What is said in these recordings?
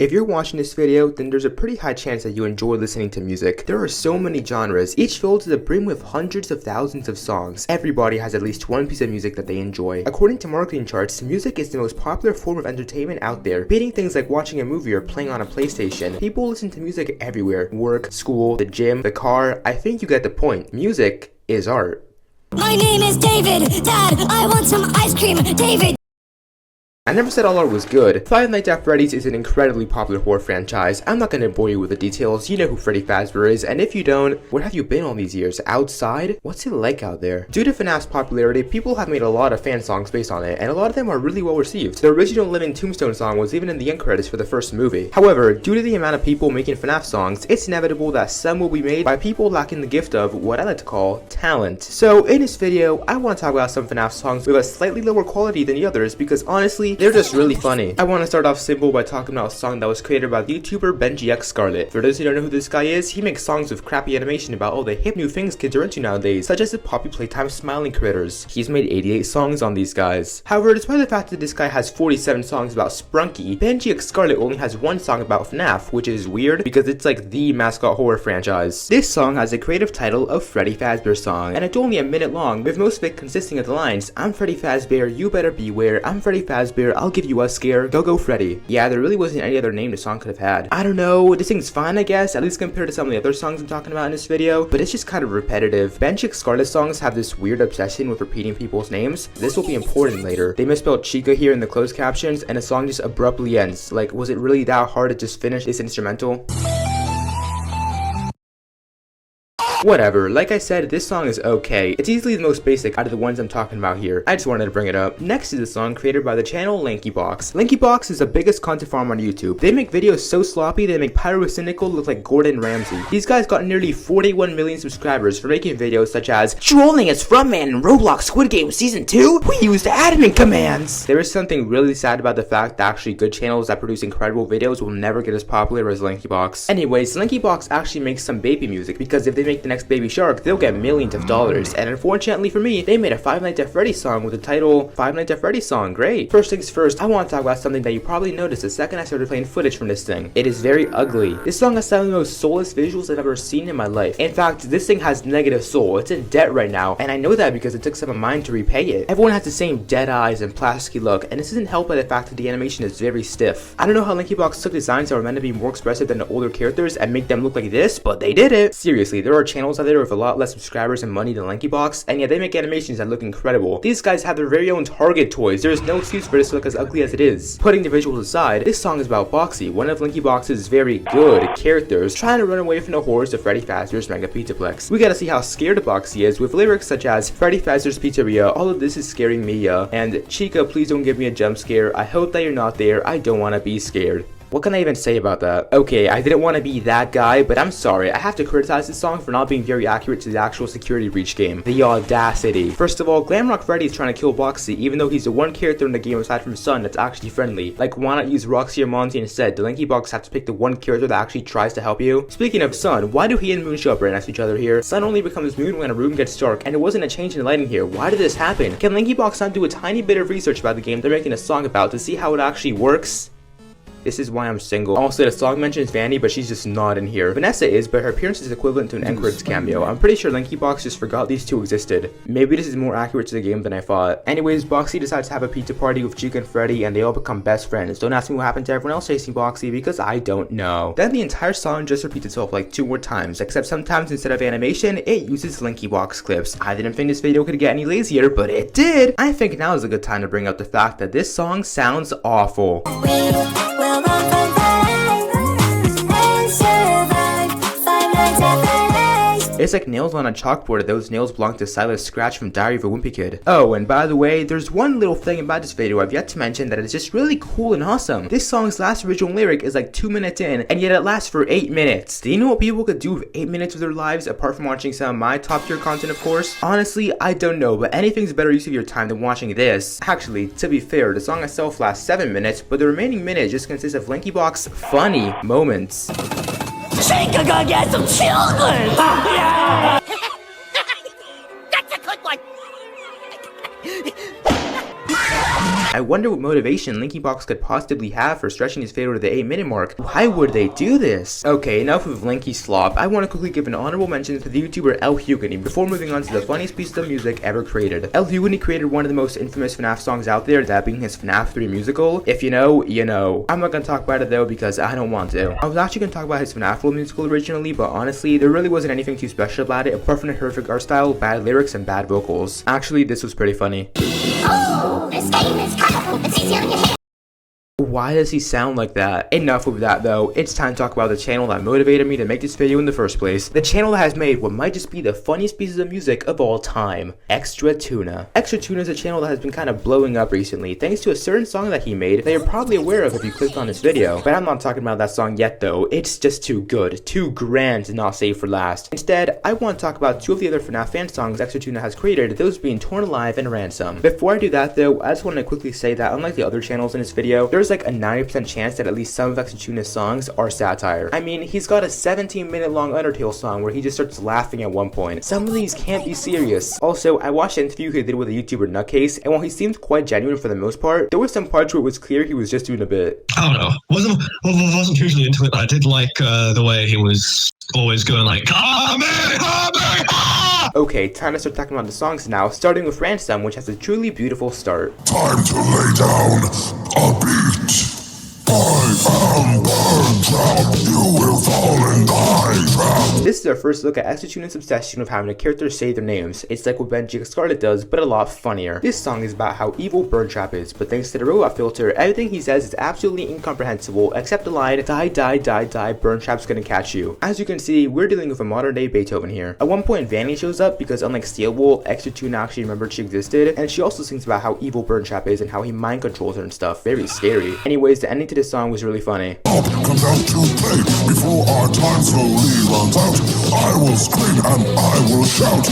If you're watching this video, then there's a pretty high chance that you enjoy listening to music. There are so many genres, each filled to the brim with hundreds of thousands of songs. Everybody has at least one piece of music that they enjoy. According to marketing charts, music is the most popular form of entertainment out there, beating things like watching a movie or playing on a PlayStation. People listen to music everywhere. Work, school, the gym, the car. I think you get the point. Music is art. My name is David. Dad, I want some ice cream. David. I never said all art was good. Five Nights at Freddy's is an incredibly popular horror franchise. I'm not gonna bore you with the details. You know who Freddy Fazbear is, and if you don't, where have you been all these years? Outside? What's it like out there? Due to FNAF's popularity, people have made a lot of fan songs based on it, and a lot of them are really well received. The original Living Tombstone song was even in the end credits for the first movie. However, due to the amount of people making FNAF songs, it's inevitable that some will be made by people lacking the gift of what I like to call talent. So in this video, I want to talk about some FNAF songs with a slightly lower quality than the others because honestly, they're just really funny. I want to start off simple by talking about a song that was created by the YouTuber Benji X Scarlet. For those who don't know who this guy is, he makes songs with crappy animation about all the hip new things kids are into nowadays, such as the Poppy Playtime Smiling Critters. He's made 88 songs on these guys. However, despite the fact that this guy has 47 songs about Sprunky, Benji X Scarlet only has one song about FNAF, which is weird because it's like the mascot horror franchise. This song has the creative title of Freddy Fazbear Song, and it's only a minute long, with most of it consisting of the lines, "I'm Freddy Fazbear, you better beware, I'm Freddy Fazbear, I'll give you a scare, go Freddy." Yeah, there really wasn't any other name the song could have had. I don't know, this thing's fine I guess, at least compared to some of the other songs I'm talking about in this video, but it's just kind of repetitive. Benji X Scarlet songs have this weird obsession with repeating people's names. This will be important later. They misspelled Chica here in the closed captions, and the song just abruptly ends. Like, was it really that hard to just finish this instrumental? Whatever, like I said, this song is okay. It's easily the most basic out of the ones I'm talking about here. I just wanted to bring it up. Next is a song created by the channel LankyBox. LankyBox is the biggest content farm on YouTube. They make videos so sloppy they make Pyrocynical look like Gordon Ramsay. These guys got nearly 41 million subscribers for making videos such as "Trolling as Frontman in Roblox Squid Game Season 2? We used admin commands!" There is something really sad about the fact that actually good channels that produce incredible videos will never get as popular as LankyBox. Anyways, LankyBox actually makes some baby music because if they make the next Baby Shark, they'll get millions of dollars, and unfortunately for me, they made a Five Nights at Freddy's song with the title Five Nights at Freddy's Song. Great. First things first, I want to talk about something that you probably noticed the second I started playing footage from this thing. It is very ugly. This song has some of the most soulless visuals I've ever seen in my life. In fact, this thing has negative soul. It's in debt right now, and I know that because it took some of mine to repay it. Everyone has the same dead eyes and plasticky look, and this isn't helped by the fact that the animation is very stiff. I don't know how LankyBox took designs that were meant to be more expressive than the older characters and make them look like this, but they did it. Seriously, there are channels out there with a lot less subscribers and money than LankyBox, and yet they make animations that look incredible. These guys have their very own Target toys. There is no excuse for this to look as ugly as it is. Putting the visuals aside, this song is about Boxy, one of LankyBox's very good characters, trying to run away from the horrors of Freddy Fazbear's Mega Pizzaplex. We gotta see how scared Boxy is, with lyrics such as "Freddy Fazbear's Pizzeria, all of this is scaring me, and Chica, please don't give me a jump scare, I hope that you're not there, I don't wanna be scared." What can I even say about that? Okay, I didn't want to be that guy, but I'm sorry. I have to criticize this song for not being very accurate to the actual Security Breach game. The audacity. First of all, Glamrock Freddy is trying to kill Boxy, even though he's the one character in the game aside from Sun that's actually friendly. Like, why not use Roxy or Monty instead? The LankyBox have to pick the one character that actually tries to help you. Speaking of Sun, why do he and Moon show up right next to each other here? Sun only becomes Moon when a room gets dark, and it wasn't a change in lighting here. Why did this happen? Can LankyBox not do a tiny bit of research about the game they're making a song about to see how it actually works? This is why I'm single. Also, the song mentions Vanny, but she's just not in here. Vanessa is, but her appearance is equivalent to an end credits cameo. I'm pretty sure LankyBox just forgot these two existed. Maybe this is more accurate to the game than I thought. Anyways, Boxy decides to have a pizza party with Chica and Freddy, and they all become best friends. Don't ask me what happened to everyone else chasing Boxy, because I don't know. Then the entire song just repeats itself like 2 more times, except sometimes instead of animation, it uses LankyBox clips. I didn't think this video could get any lazier, but it did! I think now is a good time to bring up the fact that this song sounds awful. It's like nails on a chalkboard, and those nails belong to Silas Scratch from Diary of a Wimpy Kid. Oh, and by the way, there's one little thing about this video I've yet to mention that is just really cool and awesome. This song's last original lyric is like 2 minutes in, and yet it lasts for 8 minutes. Do you know what people could do with 8 minutes of their lives, apart from watching some of my top tier content, of course? Honestly, I don't know, but anything's a better use of your time than watching this. Actually, to be fair, the song itself lasts 7 minutes, but the remaining minute just consists of LankyBox funny moments. Chica gonna get some children! Yeah! That's a good one! I wonder what motivation LankyBox could possibly have for stretching his video to the 8-minute mark. Why would they do this? Okay, enough of Lanky slop. I want to quickly give an honorable mention to the YouTuber El Hugany before moving on to the funniest piece of music ever created. El Hugany created one of the most infamous FNAF songs out there, that being his FNAF 3 musical. If you know, you know. I'm not gonna talk about it though because I don't want to. I was actually gonna talk about his FNAF World musical originally, but honestly, there really wasn't anything too special about it apart from the horrific art style, bad lyrics, and bad vocals. Actually, this was pretty funny. Oh, this game is colorful. It's easier on your head. Why does he sound like that? Enough of that though, it's time to talk about the channel that motivated me to make this video in the first place. The channel that has made what might just be the funniest pieces of music of all time. Extra Tuna. Extra Tuna is a channel that has been kind of blowing up recently thanks to a certain song that he made that you're probably aware of if you clicked on this video. But I'm not talking about that song yet though, it's just too good, too grand to not save for last. Instead, I want to talk about two of the other FNAF fan songs Extra Tuna has created, those being Torn Alive and Ransom. Before I do that though, I just want to quickly say that unlike the other channels in this video, there's like a 90% chance that at least some of Extra Tuna's songs are satire. I mean, he's got a 17-minute long Undertale song where he just starts laughing at one point. Some of these can't be serious. Also, I watched an interview he did with a YouTuber Nutcase, and while he seemed quite genuine for the most part, there were some parts where it was clear he was just doing a bit. I don't know. Wasn't hugely into it. I did like the way he was always going like, Okay, time to start talking about the songs now, starting with Ransom, which has a truly beautiful start. Time to lay down a beat. I am burned out. You will fall and die trapped. This is our first look at Extra Tuna's obsession with having a character say their names. It's like what Benji X Scarlet does, but a lot funnier. This song is about how evil Burntrap is, but thanks to the robot filter, everything he says is absolutely incomprehensible, except the line, die, die, die, die, Burntrap's gonna catch you. As you can see, we're dealing with a modern day Beethoven here. At one point, Vanny shows up because unlike Steelwool, Extra Tuna actually remembered she existed, and she also sings about how evil Burntrap is and how he mind controls her and stuff. Very scary. Anyways, the ending to this song was really funny. Comes out to play before our time slowly runs out. I will scream and I will shout.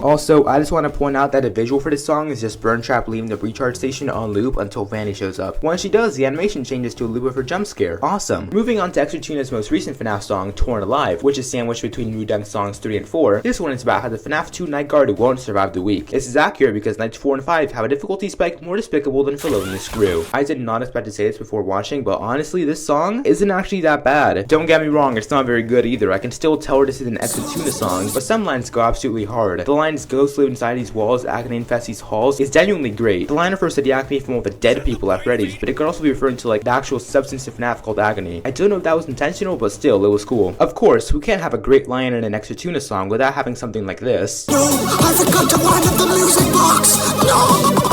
Also, I just want to point out that the visual for this song is just Burntrap leaving the recharge station on loop until Vanny shows up. Once she does, the animation changes to a loop of her jump scare. Awesome. Moving on to Extra Tuna's most recent FNAF song, Torn Alive, which is sandwiched between New Dunk songs 3 and 4. This one is about how the FNAF 2 Night Guard won't survive the week. This is accurate because nights 4 and 5 have a difficulty spike more despicable than Felonious Screw. I did not expect to say this before watching, but honestly, this song isn't actually that bad. Don't get me wrong, it's not very good either. I can still tell this is an Extra Tuna song, but some lines go absolutely hard. The lines "Ghosts live inside these walls, agony infests these halls" is genuinely great. The line refers to the acne from all the dead people at Freddy's, but it could also be referring to like the actual substance of FNAF called agony. I don't know if that was intentional, but still, it was cool. Of course, we can't have a great line in an Extra Tuna song without having something like this. No, I forgot to wind up the music box. No.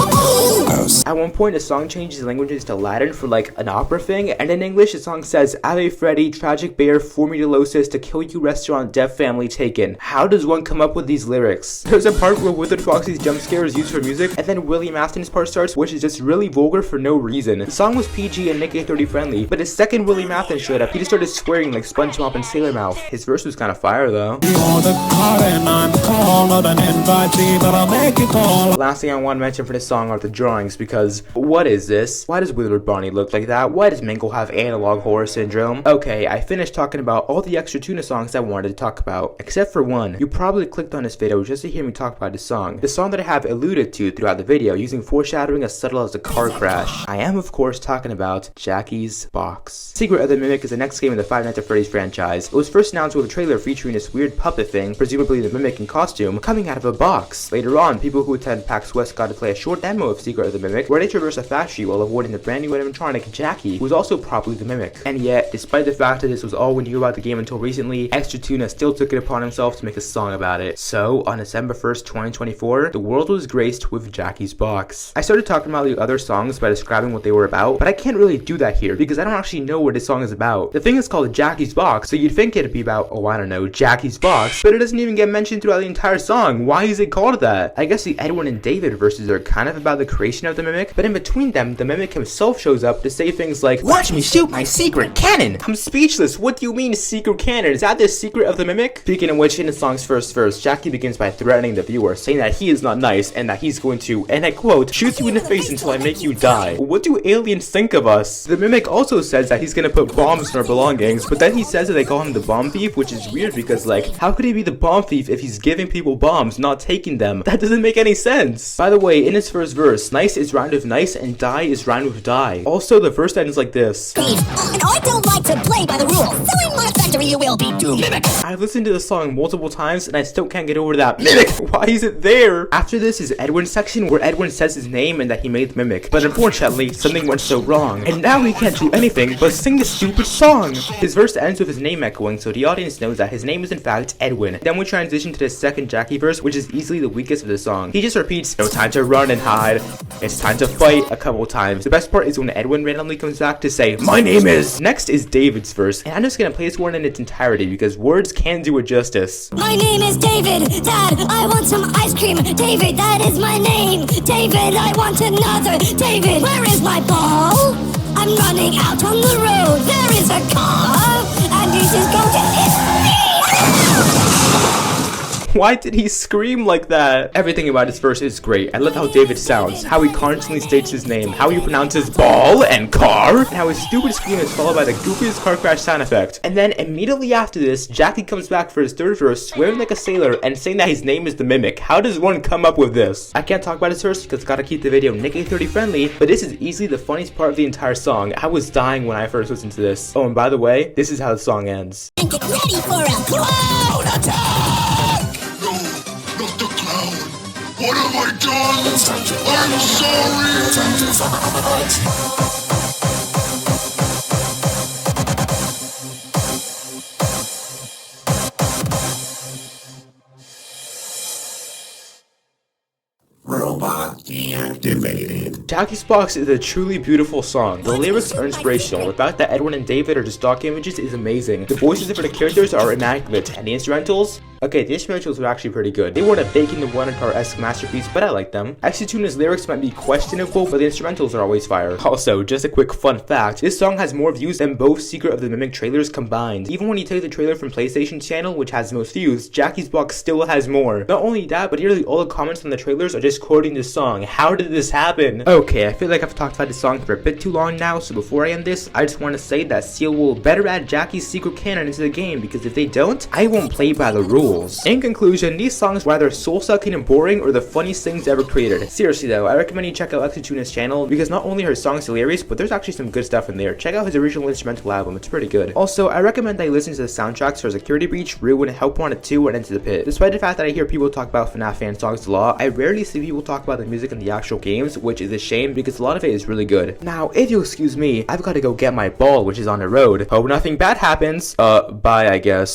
At one point, the song changes languages to Latin for like an opera thing, and in English, the song says, "Ave Freddy, tragic bear, formidolosis, to kill you restaurant, deaf family taken." How does one come up with these lyrics? There's a part where Withered Foxy's jump scare is used for music, and then William Afton's part starts, which is just really vulgar for no reason. The song was PG and Nick A30 friendly, but the second William Afton showed up, he just started swearing like SpongeBob and Sailor Mouth. His verse was kind of fire though. Last thing I want to mention for this song are the drawings, because what is this? Why does Withered Bonnie look like that? Why does Minkle have analog horror syndrome? Okay, I finished talking about all the Extra Tuna songs I wanted to talk about, except for one. You probably clicked on this video just to hear me talk about this song. The song that I have alluded to throughout the video, using foreshadowing as subtle as a car crash. I am of course talking about Jackie's Box. Secret of the Mimic is the next game in the Five Nights at Freddy's franchise. It was first announced with a trailer featuring this weird puppet thing, presumably the Mimic in costume, coming out of a box. Later on, people who attend PAX West got to play a short demo of Secret of the Mimic, where they traverse a factory while avoiding the brand new animatronic Jackie, who was also probably the Mimic. And yet, despite the fact that this was all we knew about the game until recently, Extra Tuna still took it upon himself to make a song about it. So, on December 1st, 2024, the world was graced with Jackie's Box. I started talking about the other songs by describing what they were about, but I can't really do that here because I don't actually know what this song is about. The thing is called Jackie's Box, so you'd think it'd be about, oh I don't know, Jackie's Box, but it doesn't even get mentioned throughout the entire song. Why is it called that? I guess the Edwin and David verses are kind of about the creation creation of the Mimic, but in between them, the Mimic himself shows up to say things like, "Watch me shoot my secret cannon!" I'm speechless. What do you mean secret cannon? Is that the secret of the Mimic? Speaking of which, in the song's first verse, Jackie begins by threatening the viewer, saying that he is not nice and that he's going to, and I quote, "shoot you in the face until I make you die." What do aliens think of us? The Mimic also says that he's gonna put bombs in our belongings, but then he says that they call him the bomb thief, which is weird because, like, how could he be the bomb thief if he's giving people bombs, not taking them? That doesn't make any sense. By the way, in his first verse, nice is rhymed with nice and die is rhymed with die. Also, the first line is like this. And I don't like to play by the rules, so in my factory you will be doomed. Mimic! I've listened to the song multiple times and I still can't get over that Mimic. Why is it there? After this is Edwin's section where Edwin says his name and that he made the Mimic, but unfortunately something went so wrong and now he can't do anything but sing this stupid song. His verse ends with his name echoing, so the audience knows that his name is in fact Edwin. Then we transition to the second Jackie verse, which is easily the weakest of the song. He just repeats, "No time to run and hide, it's time to fight," a couple times. The best part is when Edwin randomly comes back to say, "My name is." Next is David's verse, and I'm just gonna play this one in its entirety because words can do it justice. My name is David. Dad, I want some ice cream. David, that is my name. David, I want another. David, where is my ball? I'm running out on the road. There is a car, and this is going to hit me. Why did he scream like that? Everything about this verse is great. I love how David sounds, how he constantly states his name, how he pronounces ball and car, and how his stupid scream is followed by the goofiest car crash sound effect. And then immediately after this, Jackie comes back for his third verse, swearing like a sailor and saying that his name is the Mimic. How does one come up with this? I can't talk about this verse because gotta keep the video Nick A30 friendly, but this is easily the funniest part of the entire song. I was dying when I first listened to this. Oh, and by the way, this is how the song ends. And get ready for a clown attack! No, not the clown. What have I done? I'm sorry. Robot deactivated. Jackie's Box is a truly beautiful song. The lyrics are inspirational. The fact that Edwin and David are just stock images is amazing. The voices for the characters are immaculate, and the instrumentals? Okay, the instrumentals were actually pretty good. They weren't a Baking the Wonder-Car-esque masterpiece, but I like them. Actually, Tuna's lyrics might be questionable, but the instrumentals are always fire. Also, just a quick fun fact, this song has more views than both Secret of the Mimic trailers combined. Even when you take the trailer from PlayStation's channel, which has the most views, Jackie's Box still has more. Not only that, but nearly all the comments on the trailers are just quoting this song. How did this happen? Okay, I feel like I've talked about this song for a bit too long now, so before I end this, I just want to say that Seal will better add Jackie's secret canon into the game, because if they don't, I won't play by the rules. In conclusion, these songs were either soul-sucking and boring or the funniest things ever created. Seriously though, I recommend you check out Tuna's channel because not only are his songs hilarious, but there's actually some good stuff in there. Check out his original instrumental album, it's pretty good. Also, I recommend that you listen to the soundtracks for Security Breach, Ruin, Help Wanted 2, and Into the Pit. Despite the fact that I hear people talk about FNAF fan songs a lot, I rarely see people talk about the music in the actual games, which is a shame because a lot of it is really good. Now, if you'll excuse me, I've got to go get my ball, which is on the road. Hope nothing bad happens. Bye, I guess.